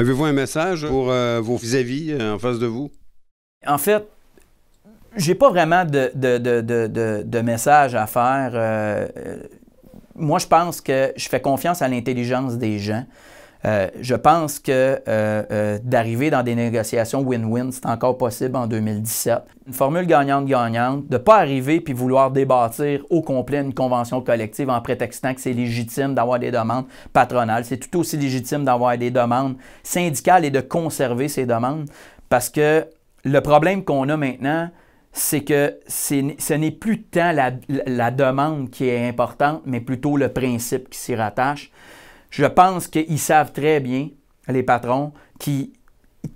Avez-vous un message pour vos vis-à-vis en face de vous? En fait, j'ai pas vraiment de message à faire. Moi, je pense que je fais confiance à l'intelligence des gens. Je pense que d'arriver dans des négociations win-win, c'est encore possible en 2017. Une formule gagnante-gagnante, de ne pas arriver puis vouloir débâtir au complet une convention collective en prétextant que c'est légitime d'avoir des demandes patronales. C'est tout aussi légitime d'avoir des demandes syndicales et de conserver ces demandes parce que le problème qu'on a maintenant, c'est que ce n'est plus tant la demande qui est importante, mais plutôt le principe qui s'y rattache. Je pense qu'ils savent très bien, les patrons, qui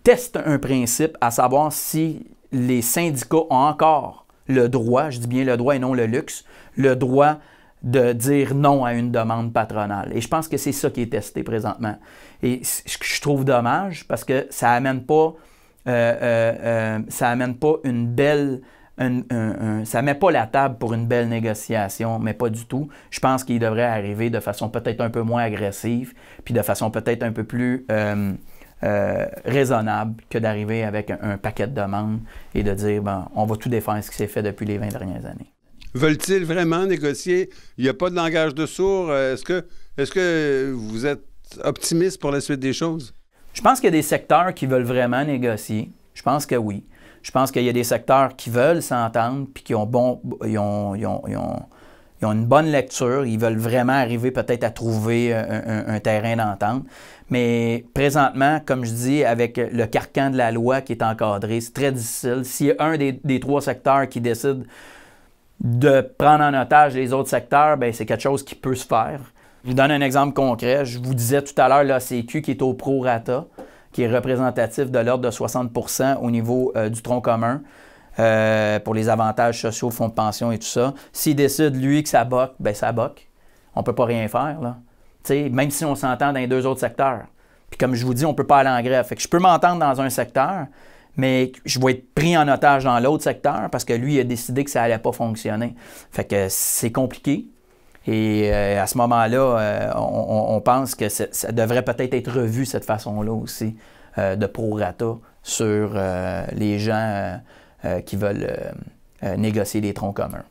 testent un principe, à savoir si les syndicats ont encore le droit, je dis bien le droit et non le luxe, le droit de dire non à une demande patronale. Et je pense que c'est ça qui est testé présentement. Et je trouve dommage parce que ça amène pas une belle... ça ne met pas la table pour une belle négociation, mais pas du tout. Je pense qu'il devrait arriver de façon peut-être un peu moins agressive, puis de façon peut-être un peu plus raisonnable que d'arriver avec un paquet de demandes et de dire, bon, on va tout défendre ce qui s'est fait depuis les 20 dernières années. Veulent-ils vraiment négocier? Il n'y a pas de langage de sourd. Est-ce que vous êtes optimiste pour la suite des choses? Je pense qu'il y a des secteurs qui veulent vraiment négocier. Je pense que oui. Je pense qu'il y a des secteurs qui veulent s'entendre puis qui ont une bonne lecture. Ils veulent vraiment arriver peut-être à trouver un terrain d'entente. Mais présentement, comme je dis, avec le carcan de la loi qui est encadré, c'est très difficile. S'il y a un des trois secteurs qui décide de prendre en otage les autres secteurs, bien, c'est quelque chose qui peut se faire. Je vous donne un exemple concret. Je vous disais tout à l'heure l'ACQ qui est au prorata, qui est représentatif de l'ordre de 60 % au niveau du tronc commun pour les avantages sociaux, fonds de pension et tout ça. S'il décide, lui, que ça boque, bien ça boque. On ne peut pas rien faire, là. T'sais, même si on s'entend dans les deux autres secteurs. Puis comme je vous dis, on ne peut pas aller en grève. Fait que je peux m'entendre dans un secteur, mais je vais être pris en otage dans l'autre secteur parce que lui, il a décidé que ça n'allait pas fonctionner. Fait que c'est compliqué. Et à ce moment-là, on pense que ça devrait peut-être être revu cette façon-là aussi, de prorata sur les gens qui veulent négocier des troncs communs.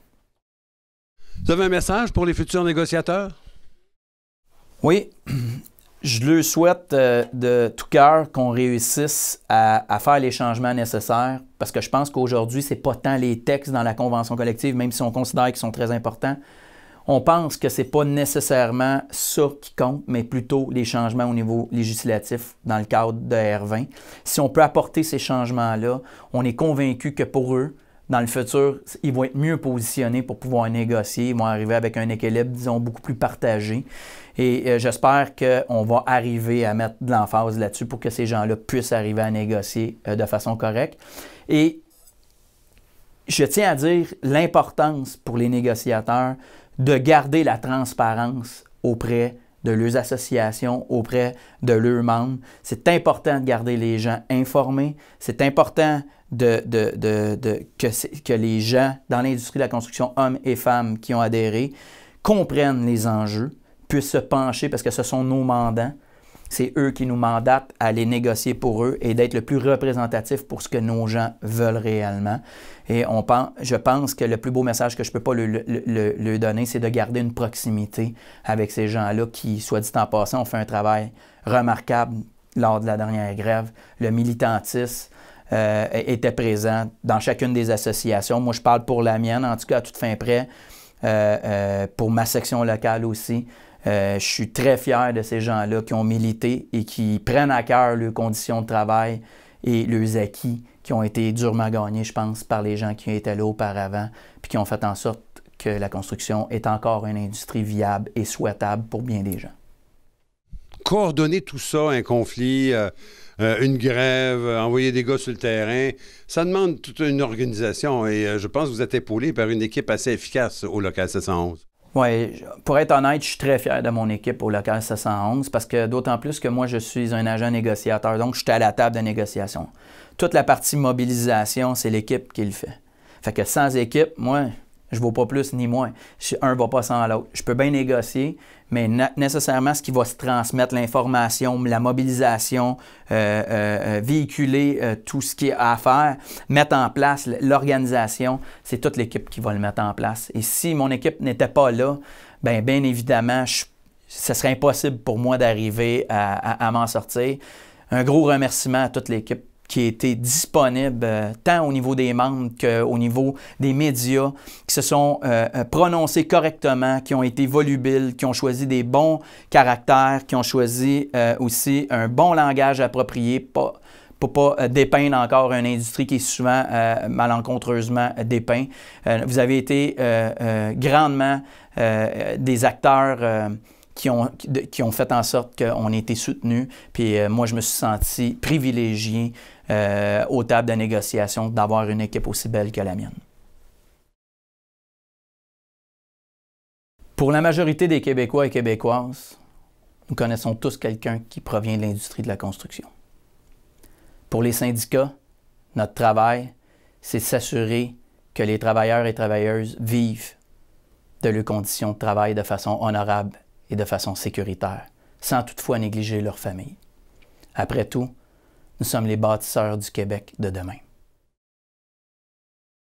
Vous avez un message pour les futurs négociateurs? Oui, je leur souhaite de tout cœur qu'on réussisse à faire les changements nécessaires parce que je pense qu'aujourd'hui, ce n'est pas tant les textes dans la convention collective, même si on considère qu'ils sont très importants. On pense que ce n'est pas nécessairement ça qui compte, mais plutôt les changements au niveau législatif dans le cadre de R20. Si on peut apporter ces changements-là, on est convaincu que pour eux, dans le futur, ils vont être mieux positionnés pour pouvoir négocier. Ils vont arriver avec un équilibre, disons, beaucoup plus partagé. Et j'espère qu'on va arriver à mettre de l'emphase là-dessus pour que ces gens-là puissent arriver à négocier de façon correcte. Et je tiens à dire l'importance pour les négociateurs de garder la transparence auprès de leurs associations, auprès de leurs membres. C'est important de garder les gens informés. C'est important que les gens dans l'industrie de la construction, hommes et femmes qui ont adhéré, comprennent les enjeux, puissent se pencher parce que ce sont nos mandants. C'est eux qui nous mandatent à les négocier pour eux et d'être le plus représentatif pour ce que nos gens veulent réellement. Et je pense que le plus beau message que je ne peux pas le donner, c'est de garder une proximité avec ces gens-là qui, soit dit en passant, ont fait un travail remarquable lors de la dernière grève. Le militantisme était présent dans chacune des associations. Moi, je parle pour la mienne, en tout cas à toute fin près, pour ma section locale aussi. Je suis très fier de ces gens-là qui ont milité et qui prennent à cœur leurs conditions de travail et leurs acquis qui ont été durement gagnés, je pense, par les gens qui étaient là auparavant puis qui ont fait en sorte que la construction est encore une industrie viable et souhaitable pour bien des gens. Coordonner tout ça, un conflit, une grève, envoyer des gars sur le terrain, ça demande toute une organisation et je pense que vous êtes épaulé par une équipe assez efficace au local 711. Oui, pour être honnête, je suis très fier de mon équipe au local 711 parce que d'autant plus que moi, je suis un agent négociateur, donc je suis à la table de négociation. Toute la partie mobilisation, c'est l'équipe qui le fait. Fait que sans équipe, moi, Je ne vaux pas plus ni moins. Un ne va pas sans l'autre. Je peux bien négocier, mais nécessairement, ce qui va se transmettre, l'information, la mobilisation, véhiculer tout ce qui est à faire, mettre en place l'organisation, c'est toute l'équipe qui va le mettre en place. Et si mon équipe n'était pas là, bien évidemment, ce serait impossible pour moi d'arriver à m'en sortir. Un gros remerciement à toute l'équipe qui a été disponible tant au niveau des membres qu'au niveau des médias, qui se sont prononcés correctement, qui ont été volubiles, qui ont choisi des bons caractères, qui ont choisi aussi un bon langage approprié, pour ne pas dépeindre encore une industrie qui est souvent malencontreusement dépeinte. Vous avez été grandement des acteurs qui ont fait en sorte qu'on ait été soutenus. Puis moi, je me suis senti privilégié aux tables de négociation d'avoir une équipe aussi belle que la mienne. Pour la majorité des Québécois et Québécoises, nous connaissons tous quelqu'un qui provient de l'industrie de la construction. Pour les syndicats, notre travail, c'est s'assurer que les travailleurs et travailleuses vivent de leurs conditions de travail de façon honorable et de façon sécuritaire, sans toutefois négliger leur famille. Après tout, nous sommes les bâtisseurs du Québec de demain.